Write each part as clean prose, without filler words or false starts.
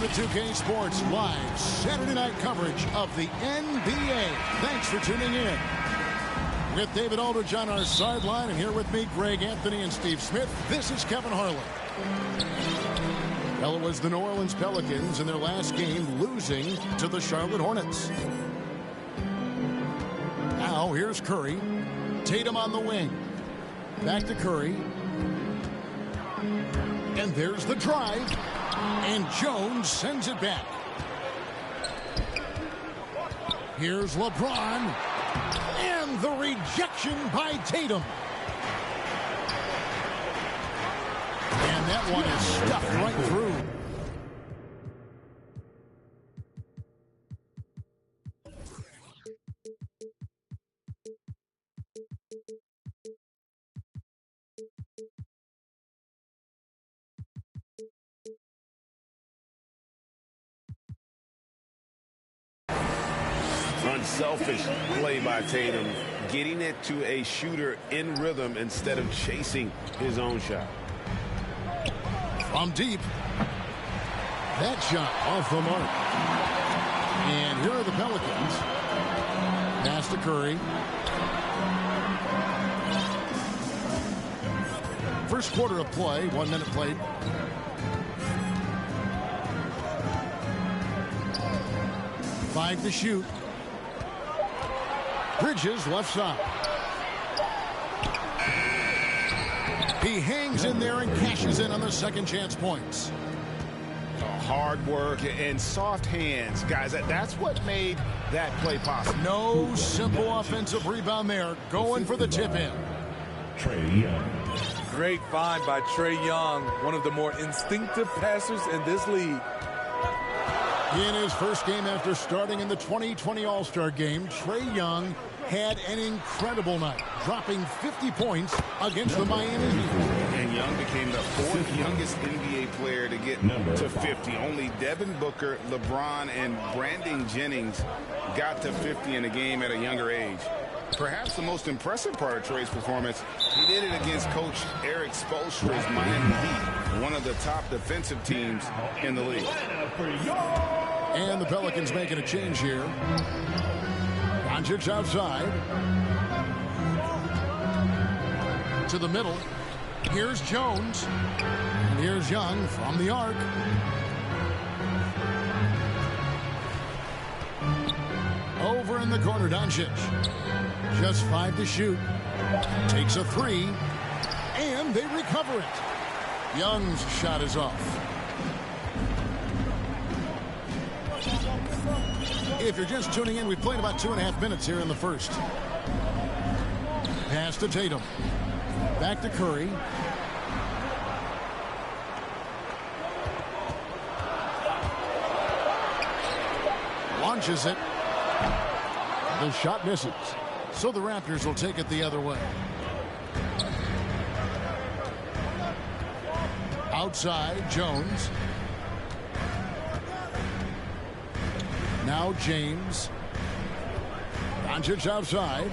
to 2K Sports live Saturday night coverage of the NBA. Thanks for tuning in. With David Aldridge on our sideline, and here with me, Greg Anthony and Steve Smith, this is Kevin Harlan. Well, it was the New Orleans Pelicans in their last game losing to the Charlotte Hornets. Now, here's Curry. Tatum on the wing. Back to Curry. And there's the drive. And Jones sends it back. Here's LeBron. And the rejection by Tatum. And that one is stuffed right through. Unselfish play by Tatum, getting it to a shooter in rhythm instead of chasing his own shot. From deep. That shot off the mark. And here are the Pelicans. Pass to Curry. First quarter of play, 1 minute played. Five to shoot. Bridges left side. He hangs in there and cashes in on the second chance points. Hard work and soft hands, guys. That's what made that play possible. No simple offensive rebound there. Going for the tip in. Trae Young. Great find by Trae Young, one of the more instinctive passers in this league. In his first game after starting in the 2020 All-Star Game, Trae Young had an incredible night, dropping 50 points against the Miami Heat. And Young became the fourth youngest NBA player to get to 50. Only Devin Booker, LeBron, and Brandon Jennings got to 50 in a game at a younger age. Perhaps the most impressive part of Trae's performance, he did it against Coach Eric Spoelstra's Miami Heat, one of the top defensive teams in the league. And the Pelicans making a change here. Doncic outside. To the middle. Here's Jones. And here's Young from the arc. Over in the corner, Doncic. Just 5 to shoot. Takes a 3. And they recover it. Young's shot is off. If you're just tuning in, we've played about 2.5 minutes here in the first. Pass to Tatum. Back to Curry. Launches it. The shot misses. So the Raptors will take it the other way. Outside, Jones. Now James. Doncic outside.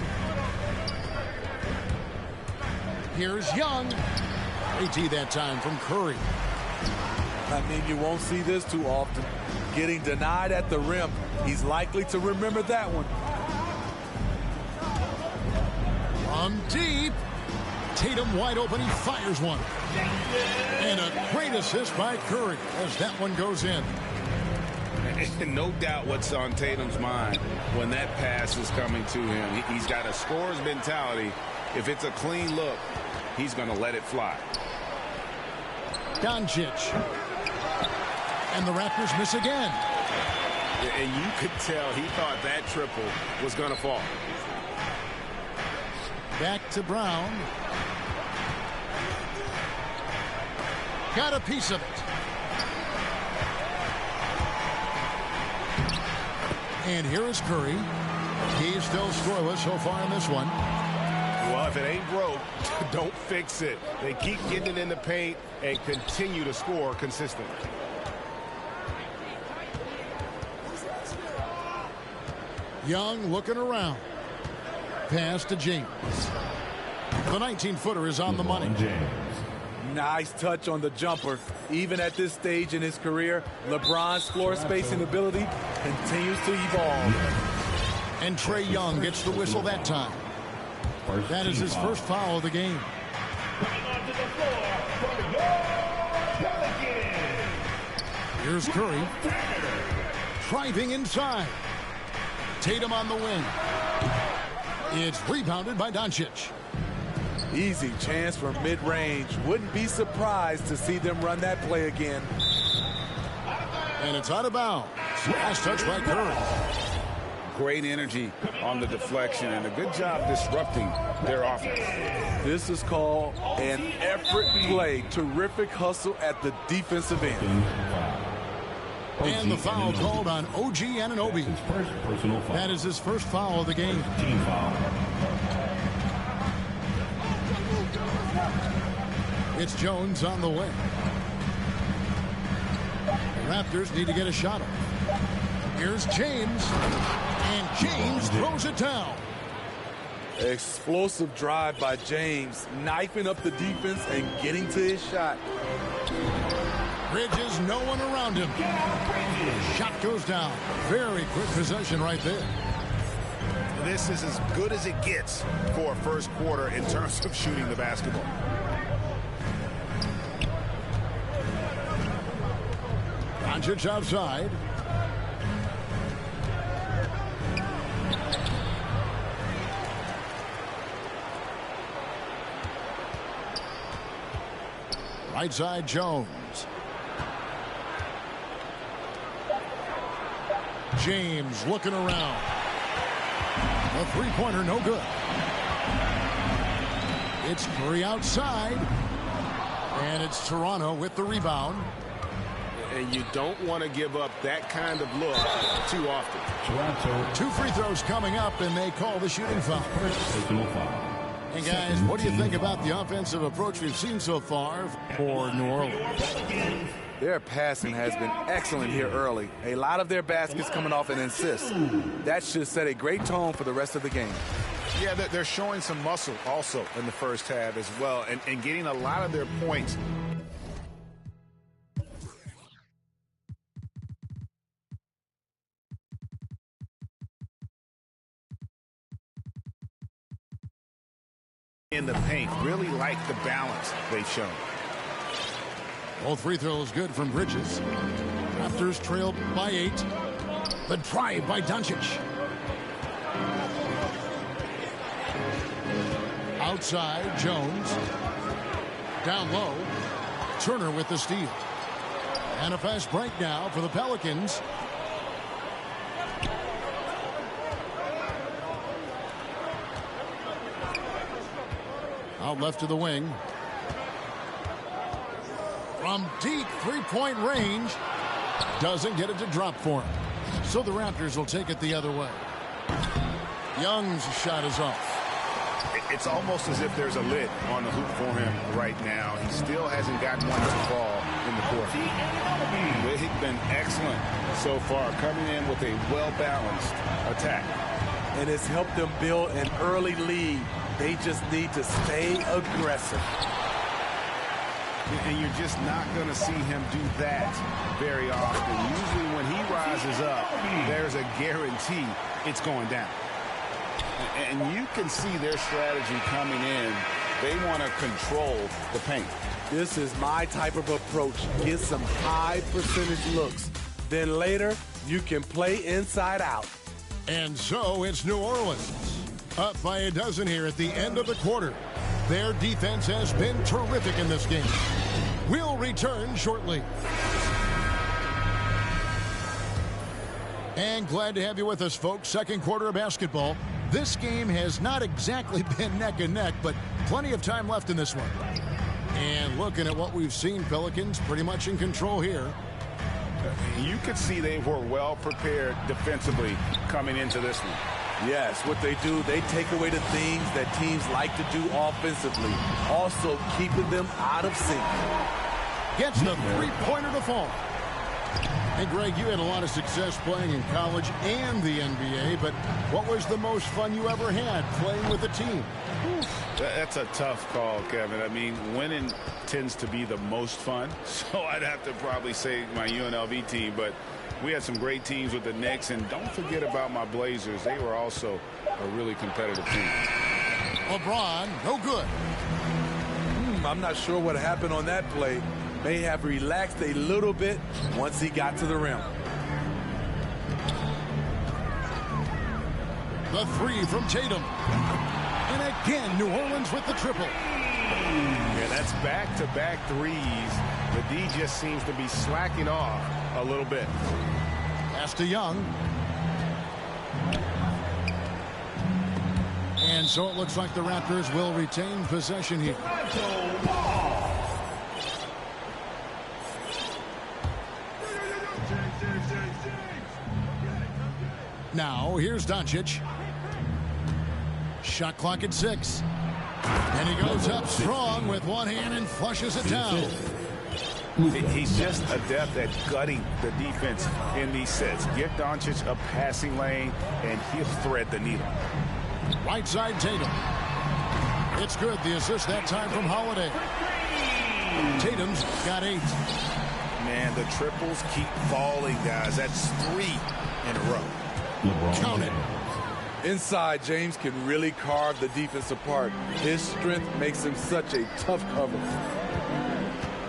Here's Young. AT that time from Curry. I mean, you won't see this too often. Getting denied at the rim. He's likely to remember that one. From deep. Tatum wide open. He fires one. And a great assist by Curry as that one goes in. No doubt what's on Tatum's mind when that pass is coming to him. He's got a scorer's mentality. If it's a clean look, he's going to let it fly. Doncic. And the Raptors miss again. And you could tell he thought that triple was going to fall. Back to Brown. Got a piece of it. And here is Curry. He's still scoreless so far in this one. Well, if it ain't broke, don't fix it. They keep getting it in the paint and continue to score consistently. Young looking around. Pass to James. The 19-footer is on the money. James. Nice touch on the jumper. Even at this stage in his career, LeBron's floor spacing ability continues to evolve. And Trae Young gets the whistle that time. That is his first foul of the game. Here's Curry. Driving inside. Tatum on the wing. It's rebounded by Doncic. Easy chance for mid-range. Wouldn't be surprised to see them run that play again. And it's out of bounds. Last touch by Curry. Great energy on the deflection and a good job disrupting their offense. This is called an effort play. Terrific hustle at the defensive end. And the foul called on OG Anunoby. That is his first foul of the game. Team foul. It's Jones on the way. The Raptors need to get a shot off. Here's James. And James throws it down. Explosive drive by James, knifing up the defense and getting to his shot. Bridges, no one around him. Shot goes down. Very quick possession right there. This is as good as it gets for a first quarter in terms of shooting the basketball. Doncic outside. Right side, Jones. James looking around. A three-pointer, no good. It's Curry outside. And it's Toronto with the rebound. And you don't want to give up that kind of look too often. Toronto. 2 free throws coming up, and they call the shooting foul. Personal foul. And guys, what do you think about the offensive approach we've seen so far for New Orleans? Their passing has been excellent here early. A lot of their baskets coming off an assist. That should set a great tone for the rest of the game. Yeah, they're showing some muscle also in the first half as well, and getting a lot of their points. In the paint, really like the balance they've shown. Both free throws good from Bridges. Raptors trailed by 8. The drive by Doncic. Outside, Jones. Down low, Turner with the steal. And a fast break now for the Pelicans. Out left to the wing. From deep three-point range. Doesn't get it to drop for him. So the Raptors will take it the other way. Young's shot is off. It's almost as if there's a lid on the hoop for him right now. He still hasn't gotten one to fall in the court. They've been excellent so far, coming in with a well-balanced attack. And it's helped them build an early lead. They just need to stay aggressive. And you're just not going to see him do that very often. Usually when he rises up, there's a guarantee it's going down. And you can see their strategy coming in. They want to control the paint. This is my type of approach. Get some high percentage looks. Then later, you can play inside out. And so it's New Orleans. Up by a dozen here at the end of the quarter. Their defense has been terrific in this game. We'll return shortly. And glad to have you with us, folks. Second quarter of basketball. This game has not exactly been neck and neck, but plenty of time left in this one. And looking at what we've seen, Pelicans pretty much in control here. You could see they were well prepared defensively coming into this one. Yes, what they do, they take away the things that teams like to do offensively, also keeping them out of sync. Gets the three-pointer to fall. And Greg, you had a lot of success playing in college and the NBA, but what was the most fun you ever had playing with a team? That's a tough call, Kevin. I mean, winning tends to be the most fun, so I'd have to probably say my UNLV team, but we had some great teams with the Knicks, and don't forget about my Blazers. They were also a really competitive team. LeBron, no good. I'm not sure what happened on that play. May have relaxed a little bit once he got to the rim. The three from Tatum. And again, New Orleans with the triple. Yeah, that's back-to-back threes. The D just seems to be slacking off a little bit. Pass to Young. And so it looks like the Raptors will retain possession here. Now, here's Doncic. Shot clock at 6. And he goes up strong with one hand and flushes it down. He's just adept at gutting the defense in these sets. Give Doncic a passing lane, and he'll thread the needle. Right side, Tatum. It's good. The assist that time from Holiday. Tatum's got 8. Man, the triples keep falling, guys. That's 3 in a row. Count it. Inside, James can really carve the defense apart. His strength makes him such a tough cover.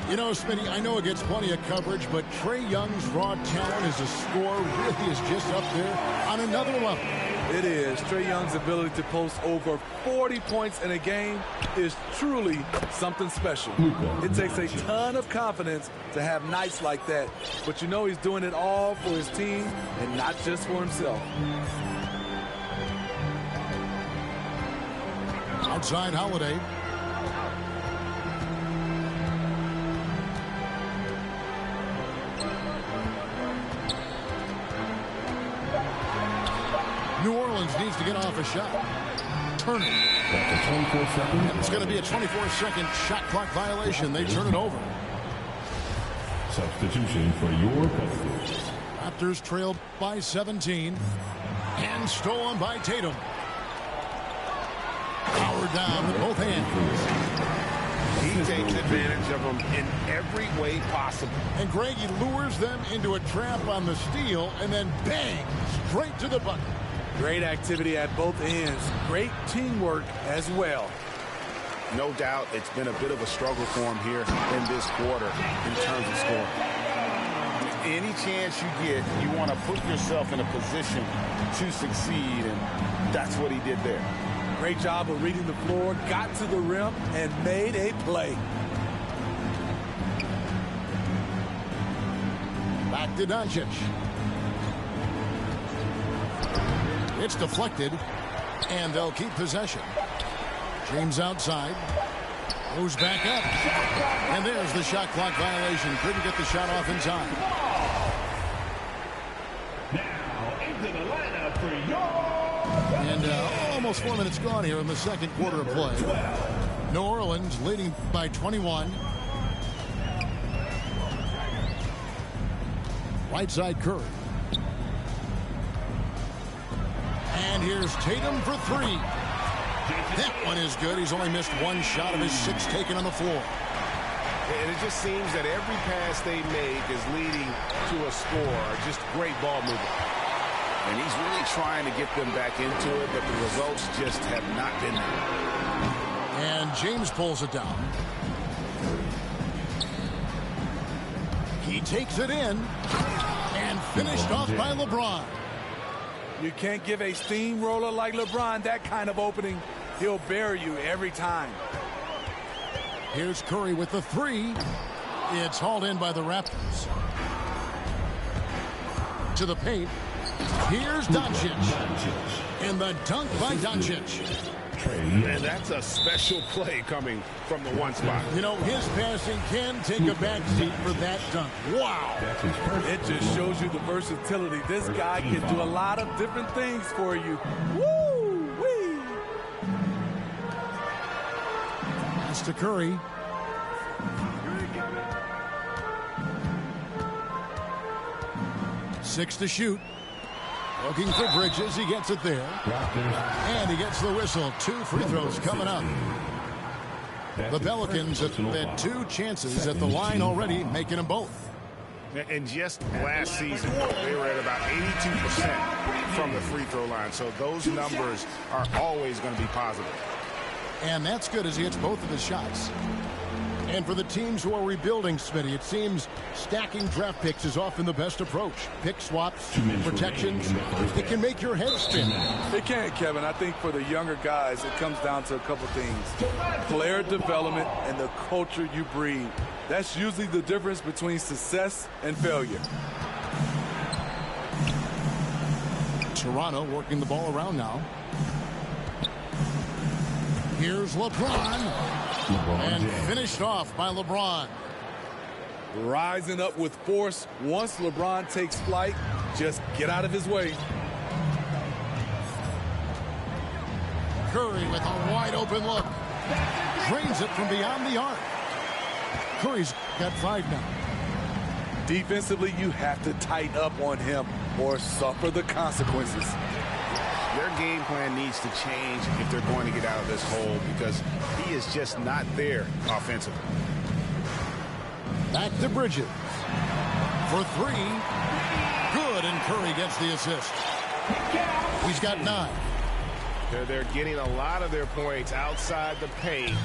You know, Smitty, I know it gets plenty of coverage, but Trae Young's raw talent as a scorer really is just up there on another level. It is. Trae Young's ability to post over 40 points in a game is truly something special. It takes a ton of confidence to have nights like that, but you know he's doing it all for his team and not just for himself. Outside Holiday. New Orleans needs to get off a shot. Turner. And it's going to be a 24-second shot clock violation. They turn it over. Substitution for your Pistons. Raptors trailed by 17. And stolen by Tatum. Powered down with both hands. He takes advantage of them in every way possible. And Greg, he lures them into a trap on the steal, and then bang, straight to the bucket. Great activity at both ends. Great teamwork as well. No doubt it's been a bit of a struggle for him here in this quarter in terms of scoring. Any chance you get, you want to put yourself in a position to succeed, and that's what he did there. Great job of reading the floor, got to the rim, and made a play. Back to Doncic. It's deflected, and they'll keep possession. James outside. Goes back up. And there's the shot clock violation. Couldn't get the shot off in time. Now into the lineup for your... And almost 4 minutes gone here in the second quarter of play. New Orleans leading by 21. Right side Curry. And here's Tatum for 3. That one is good. He's only missed 1 shot of his 6 taken on the floor. And it just seems that every pass they make is leading to a score. Just great ball movement. And he's really trying to get them back into it, but the results just have not been there. And James pulls it down. He takes it in. And finished off by LeBron. You can't give a steamroller like LeBron that kind of opening. He'll bury you every time. Here's Curry with the 3. It's hauled in by the Raptors. To the paint. Here's Doncic. And the dunk by Doncic. And that's a special play coming from the one spot. You know, his passing can take a back seat for that dunk. Wow. It just shows you the versatility. This guy can do a lot of different things for you. Woo-wee. Pass to Curry. 6 to shoot. Looking for Bridges. He gets it there. And he gets the whistle. 2 free throws coming up. The Pelicans have had 2 chances at the line already, making them both. And just last season, they were at about 82% from the free throw line. So those numbers are always going to be positive. And that's good as he hits both of his shots. And for the teams who are rebuilding, Smitty, it seems stacking draft picks is often the best approach. Pick swaps, protections, it can make your head spin. It can, Kevin. I think for the younger guys, it comes down to a couple things. Player development and the culture you breed. That's usually the difference between success and failure. Toronto working the ball around now. Here's LeBron. And finished off by LeBron. Rising up with force. Once LeBron takes flight, just get out of his way. Curry with a wide open look. Drains it from beyond the arc. Curry's got 5 now. Defensively, you have to tighten up on him or suffer the consequences. Their game plan needs to change if they're going to get out of this hole because he is just not there offensively. Back to Bridges. For 3. Good, and Curry gets the assist. He's got 9. They're getting a lot of their points outside the paint.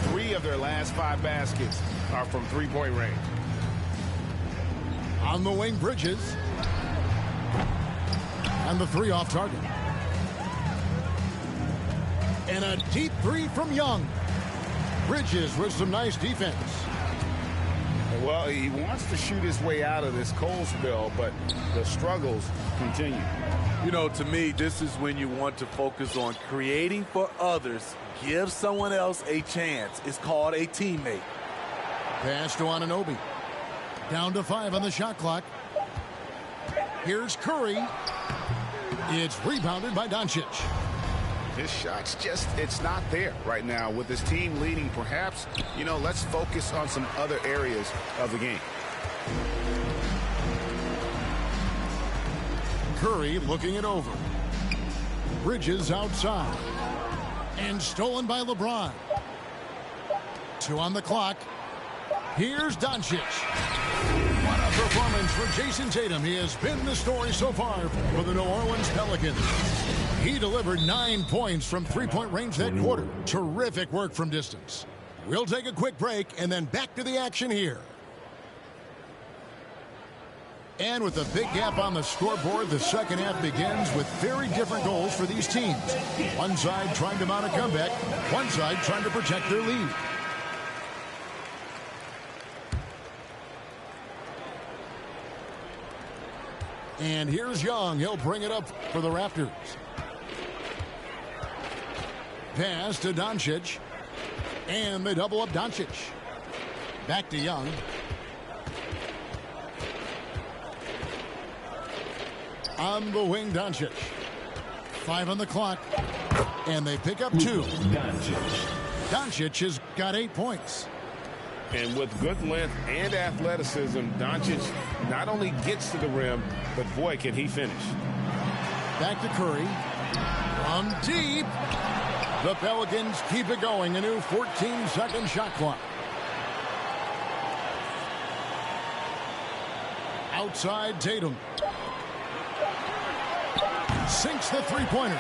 3 of their last 5 baskets are from three-point range. On the wing, Bridges. And the 3 off target. And a deep 3 from Young. Bridges with some nice defense. Well, he wants to shoot his way out of this cold spell, but the struggles continue. You know, to me, this is when you want to focus on creating for others. Give someone else a chance. It's called a teammate. Pass to Anunoby. Down to 5 on the shot clock. Here's Curry. It's rebounded by Doncic. His shot's just, it's not there right now. With his team leading, perhaps, you know, let's focus on some other areas of the game. Curry looking it over. Bridges outside. And stolen by LeBron. 2 on the clock. Here's Doncic. What a performance for Jason Tatum. He has been the story so far for the New Orleans Pelicans. He delivered 9 points from three-point range that quarter. Terrific work from distance. We'll take a quick break and then back to the action here. And with a big gap on the scoreboard, the second half begins with very different goals for these teams. One side trying to mount a comeback, one side trying to protect their lead. And here's Young. He'll bring it up for the Raptors. Pass to Doncic. And they double up Doncic. Back to Young. On the wing, Doncic. 5 on the clock. And they pick up 2. Doncic has got 8 points. And with good length and athleticism, Doncic not only gets to the rim, but boy, can he finish. Back to Curry. From deep. The Pelicans keep it going. A new 14-second shot clock. Outside Tatum. Sinks the three-pointer.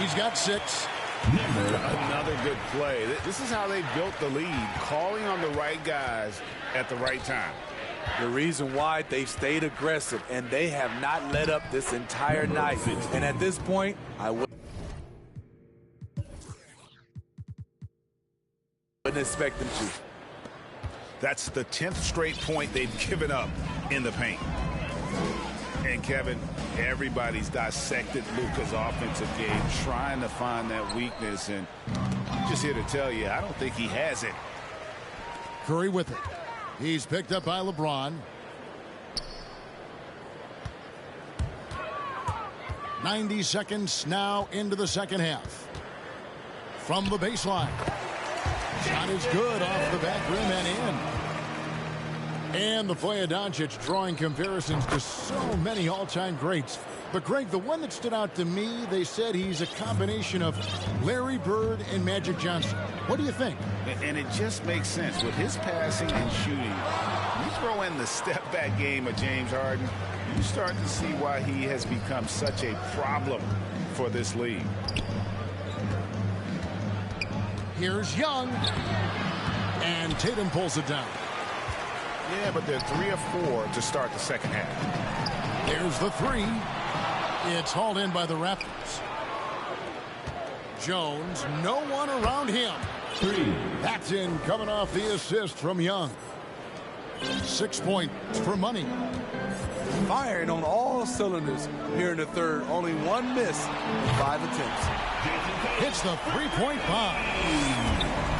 He's got 6. Another good play. This is how they built the lead, calling on the right guys at the right time. The reason why they've stayed aggressive, and they have not let up this entire night. And at this point, I wouldn't expect them to. That's the 10th straight point they've given up in the paint. And Kevin, everybody's dissected Luka's offensive game, trying to find that weakness. And I'm just here to tell you, I don't think he has it. Curry with it. He's picked up by LeBron. 90 seconds now into the second half. From the baseline. Shot is good off the back rim and And the Luka Doncic drawing comparisons to so many all-time greats. But, Greg, the one that stood out to me, they said he's a combination of Larry Bird and Magic Johnson. What do you think? And it just makes sense. With his passing and shooting, you throw in the step-back game of James Harden, you start to see why he has become such a problem for this league. Here's Young. And Tatum pulls it down. Yeah, but they're 3 of 4 to start the second half. There's the three. It's hauled in by the Raptors. Jones, no one around him. That's in, coming off the assist from Young. 6 points for Money. Firing on all cylinders here in the third. Only one miss in 5 attempts. Hits the three-point bomb.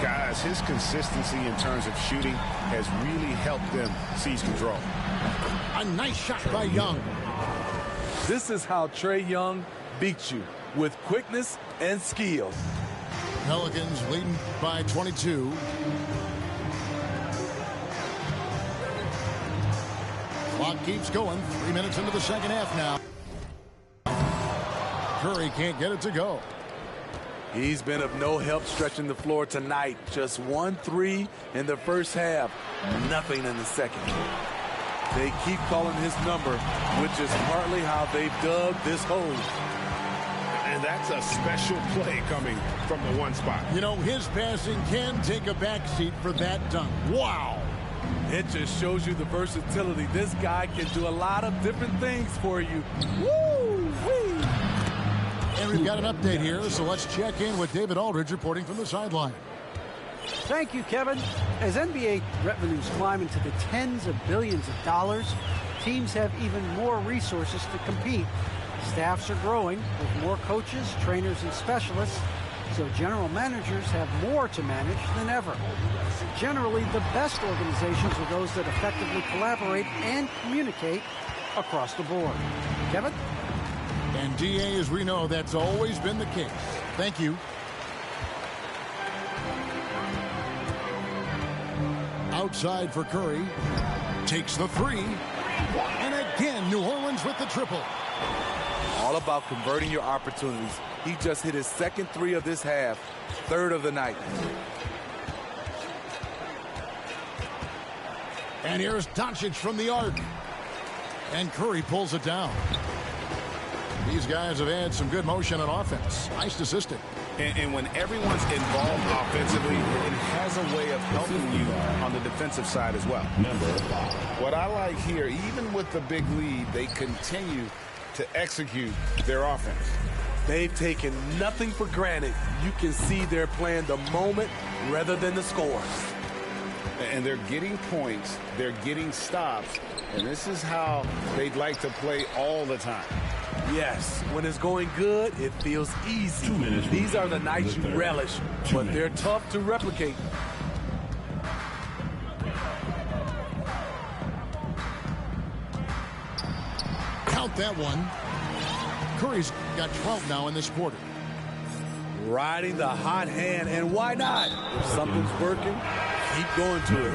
Guys, his consistency in terms of shooting has really helped them seize control. A nice shot by Young. This is how Trae Young beats you, with quickness and skill. Pelicans leading by 22. Clock keeps going. 3 minutes into the second half now. Curry can't get it to go. He's been of no help stretching the floor tonight. Just 1-3 in the first half. Nothing in the second. They keep calling his number, which is partly how they've dug this hole. And that's a special play coming from the one spot. You know, his passing can take a backseat for that dunk. Wow. It just shows you the versatility. This guy can do a lot of different things for you. Woo-wee. And we've got an update here, so let's check in with David Aldridge reporting from the sideline. Thank you, Kevin. As NBA revenues climb into the tens of billions of dollars, teams have even more resources to compete. Staffs are growing with more coaches, trainers, and specialists, so general managers have more to manage than ever. Generally, the best organizations are those that effectively collaborate and communicate across the board. Kevin? And DA, as we know, that's always been the case. Thank you. Outside for Curry. Takes the three. And again, New Orleans with the triple. All about converting your opportunities. He just hit his second three of this half, third of the night. And here's Doncic from the arc. And Curry pulls it down. These guys have had some good motion on offense. Nice assistant. And when everyone's involved offensively, it has a way of helping you on the defensive side as well. What I like here, even with the big lead, they continue to execute their offense. They've taken nothing for granted. You can see they're playing the moment rather than the score. And they're getting points, they're getting stops, and this is how they'd like to play all the time. Yes, when it's going good, it feels easy. These are the nights you relish, but they're tough to replicate. Count that one. Curry's got 12 now in this quarter. Riding the hot hand, and why not? If something's working, keep going to it.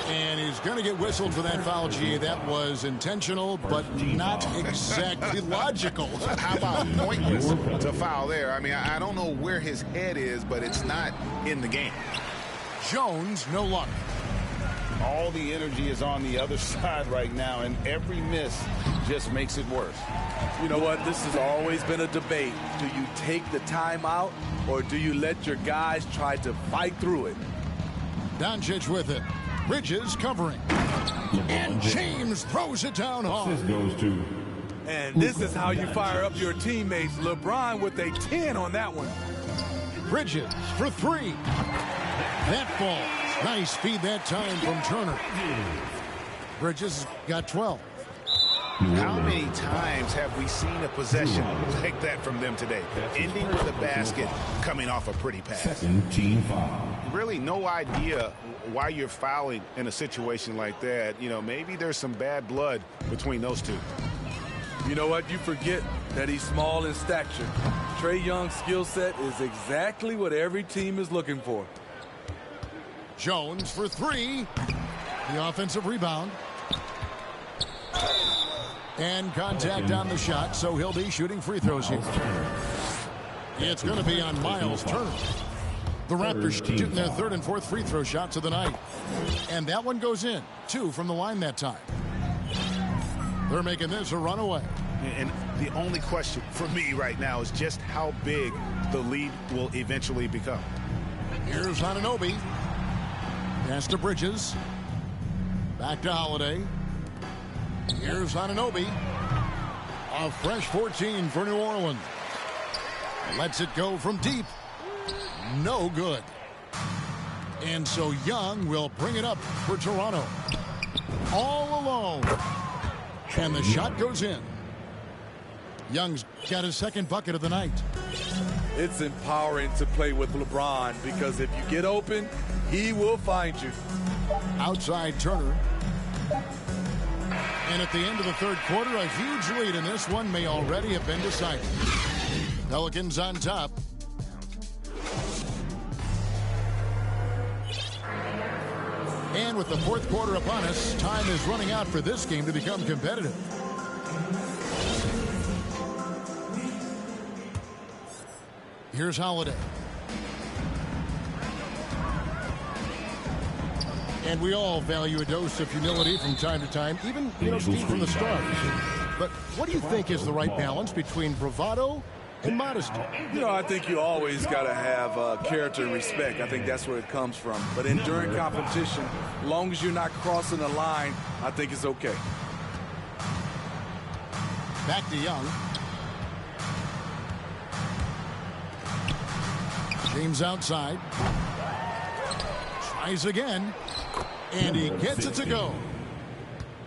And he's going to get whistled for that foul, G. That was intentional, but not exactly logical. How about pointless to foul there? I mean, I don't know where his head is, but it's not in the game. Jones, no luck. All the energy is on the other side right now, and every miss just makes it worse. You know what? This has always been a debate. Do you take the timeout, or do you let your guys try to fight through it? Doncic with it. Bridges covering. And James throws it down hard. This goes to. And this is how you fire up your teammates. LeBron with a 10 on that one. Bridges for three. That falls. Nice feed that time from Turner. Bridges got 12. How many times have we seen a possession like that from them today? Ending with a basket, coming off a pretty pass. Second team foul. Really no idea why you're fouling in a situation like that. You know, maybe there's some bad blood between those two. You know what? You forget that he's small in stature. Trae Young's skill set is exactly what every team is looking for. Jones for three. The offensive rebound. And contact on the shot, so he'll be shooting free throws here. It's going to be on Miles Turner. The Raptors shooting their third and fourth free throw shots of the night. And that one goes in. 2 from the line that time. They're making this a runaway. And the only question for me right now is just how big the lead will eventually become. Here's Anunoby. Pass to Bridges. Back to Holiday. Here's Anunoby. A fresh 14 for New Orleans. Lets it go from deep. No good. And so Young will bring it up for Toronto. All alone. And the shot goes in. Young's got his second bucket of the night. It's empowering to play with LeBron because if you get open, he will find you. Outside Turner. And at the end of the third quarter, a huge lead in this one may already have been decided. Pelicans on top. And with the fourth quarter upon us, time is running out for this game to become competitive. Here's Holiday. And we all value a dose of humility from time to time, even, Steve, from the start. But what do you think is the right balance between bravado and modesty? I think you always got to have character and respect. I think that's where it comes from. But during competition, as long as you're not crossing the line, I think it's okay. Back to Young. James outside. Tries again. And he gets it to go.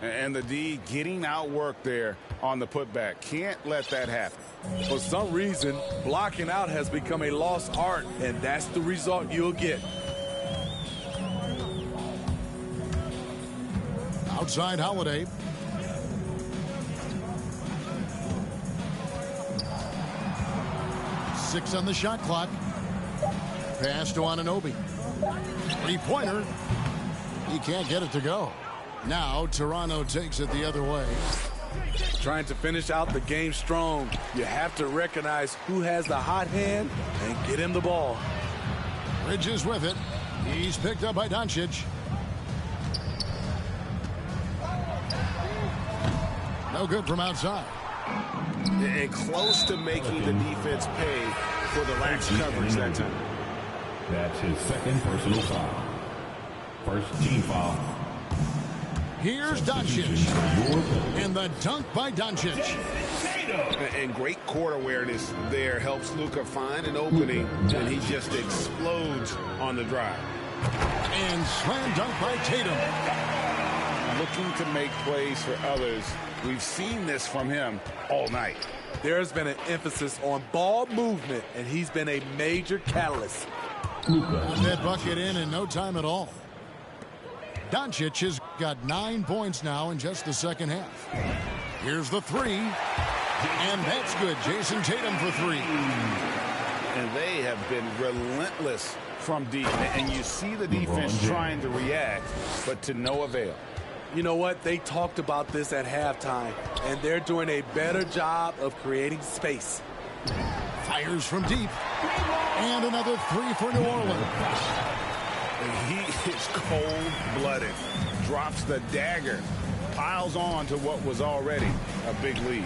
And the D getting outworked there on the putback. Can't let that happen. For some reason, blocking out has become a lost art, and that's the result you'll get. Outside Holiday. Six on the shot clock. Pass to Anunoby. Three-pointer. He can't get it to go. Now Toronto takes it the other way. Trying to finish out the game strong. You have to recognize who has the hot hand and get him the ball. Bridges with it. He's picked up by Doncic. No good from outside. And close to making the defense pay for the lax coverage that time. That's his second personal foul. First team foul. Here's Doncic. And the dunk by Doncic. And great court awareness there helps Luka find an opening, and he just explodes on the drive. And slam dunk by Tatum. Looking to make plays for others. We've seen this from him all night. There's been an emphasis on ball movement, and he's been a major catalyst. That bucket in no time at all. Doncic has got 9 points now in just the second half. Here's the three. And that's good. Jason Tatum for 3. And they have been relentless from deep. And you see the defense trying to react, but to no avail. You know what? They talked about this at halftime, and they're doing a better job of creating space. Fires from deep. And another 3 for New Orleans. He is cold-blooded. Drops the dagger. Piles on to what was already a big lead.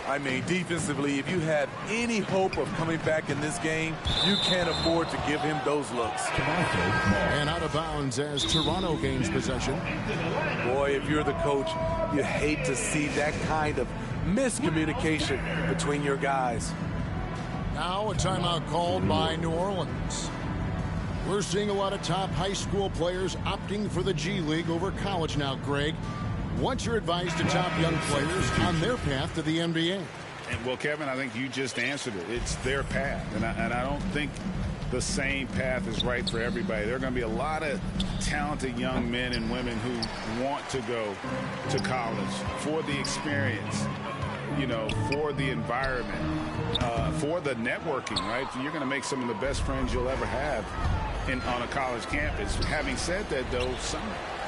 I mean, defensively, if you have any hope of coming back in this game, you can't afford to give him those looks. And out of bounds as Toronto gains possession. Boy, if you're the coach, you hate to see that kind of miscommunication between your guys. Now a timeout called by New Orleans. We're seeing a lot of top high school players opting for the G League over college now, Greg. What's your advice to top young players on their path to the NBA? And well, Kevin, I think you just answered it. It's their path. And I don't think the same path is right for everybody. There are going to be a lot of talented young men and women who want to go to college for the experience, for the environment, for the networking, right? You're going to make some of the best friends you'll ever have on a college campus. Having said that, though, some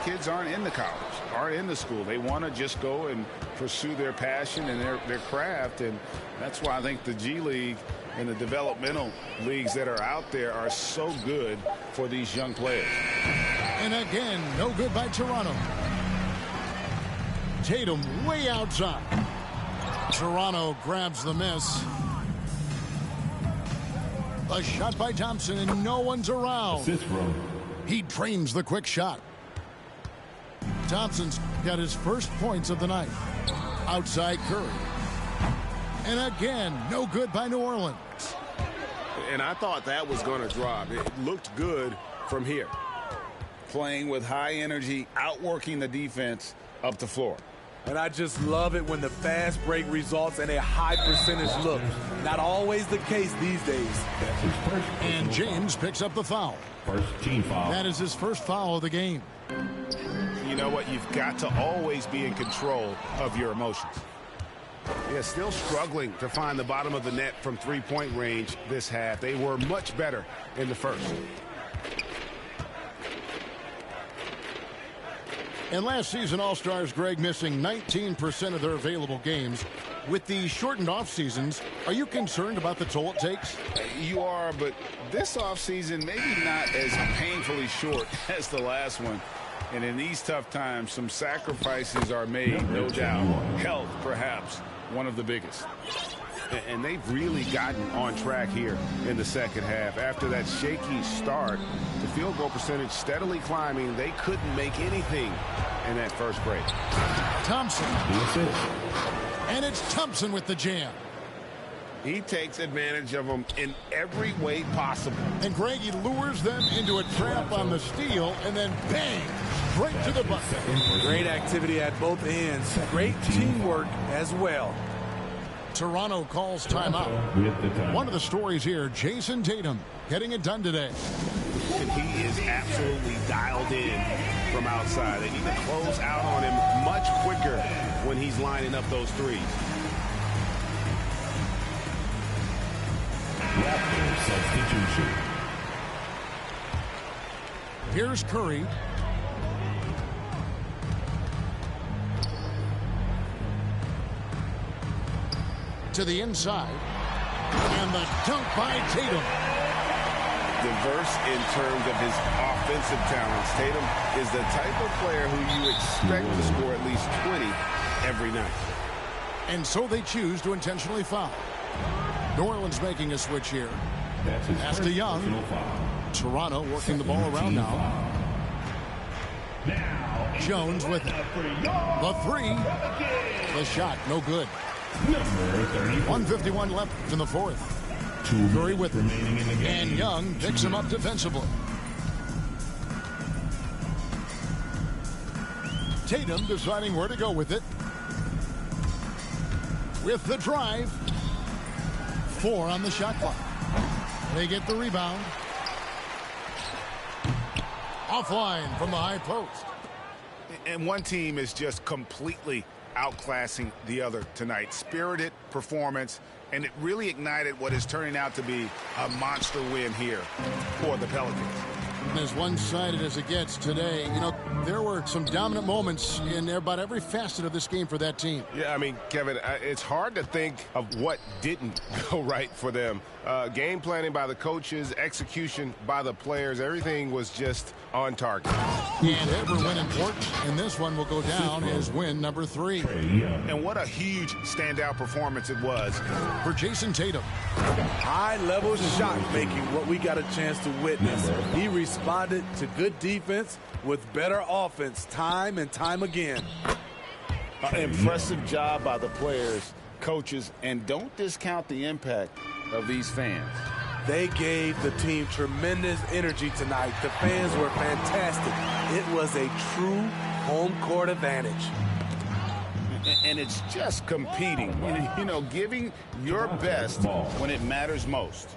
kids aren't in the college, aren't in the school. They want to just go and pursue their passion and their craft, and that's why I think the G League and the developmental leagues that are out there are so good for these young players. And again, no good by Toronto. Tatum way outside. Toronto grabs the miss. A shot by Thompson, and no one's around. He drains the quick shot. Thompson's got his first points of the night. Outside Curry. And again, no good by New Orleans. And I thought that was going to drop. It looked good from here. Playing with high energy, outworking the defense up the floor. And I just love it when the fast break results in a high percentage look. Not always the case these days. And James picks up the foul. First team foul. That is his first foul of the game. You know what? You've got to always be in control of your emotions. Yeah, still struggling to find the bottom of the net from three-point range this half. They were much better in the first. And last season, All-Stars, Greg, missing 19% of their available games. With the shortened off seasons, are you concerned about the toll it takes? You are, but this offseason maybe not as painfully short as the last one. And in these tough times, some sacrifices are made, no doubt. Health, perhaps, one of the biggest. And they've really gotten on track here in the second half. After that shaky start, the field goal percentage steadily climbing. They couldn't make anything in that first break. Thompson. And it's Thompson with the jam. He takes advantage of them in every way possible. And Greg, he lures them into a trap on the steal, and then bang, straight to the bucket. Great activity at both ends. Great teamwork as well. Toronto calls timeout. One of the stories here, Jason Tatum getting it done today. And he is absolutely dialed in from outside. They need to close out on him much quicker when he's lining up those threes. Substitution. Here's Curry. To the inside. And the dunk by Tatum. Diverse in terms of his offensive talents. Tatum is the type of player who you expect to score at least 20 every night. And so they choose to intentionally foul. New Orleans making a switch here. Pass to Young. Toronto working the ball around now. Jones with it. The three. The shot, no good. 1:51 left in the fourth. Curry with it. And Young picks him up defensively. Tatum deciding where to go with it. With the drive. 4 on the shot clock. They get the rebound. Offline from the high post. And one team is just completely outclassing the other tonight. Spirited performance, and it really ignited what is turning out to be a monster win here for the Pelicans. As one-sided as it gets today, you know, there were some dominant moments in about every facet of this game for that team. Yeah, I mean, Kevin, it's hard to think of what didn't go right for them. Game planning by the coaches, execution by the players, everything was just on target. And every win important, and this one will go down as win number 3. And what a huge standout performance it was for Jason Tatum. High-level shot making, what we got a chance to witness. He responded to good defense with better offense time and time again. Impressive job by the players, coaches, and don't discount the impact of these fans. They gave the team tremendous energy tonight. The fans were fantastic. It was a true home court advantage. And it's just competing, you know, giving your best when it matters most.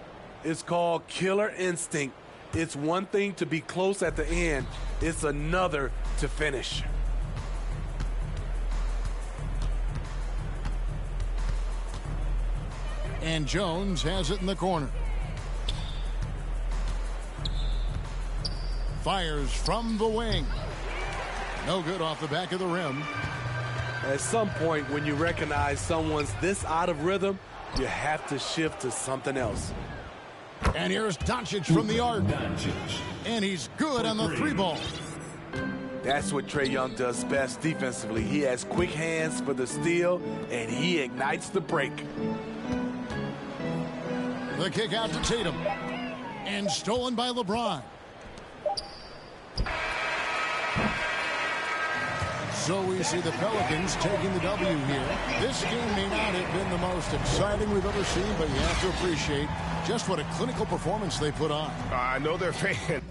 It's called killer instinct. It's one thing to be close at the end. It's another to finish. And Jones has it in the corner. Fires from the wing. No good off the back of the rim. At some point, when you recognize someone's this out of rhythm, you have to shift to something else. And here's Doncic from the arc. And he's good on the 3-ball. That's what Trae Young does best defensively. He has quick hands for the steal, and he ignites the break. The kick out to Tatum. And stolen by LeBron. So we see the Pelicans taking the W here. This game may not have been the most exciting we've ever seen, but you have to appreciate just what a clinical performance they put on. I know they're fans.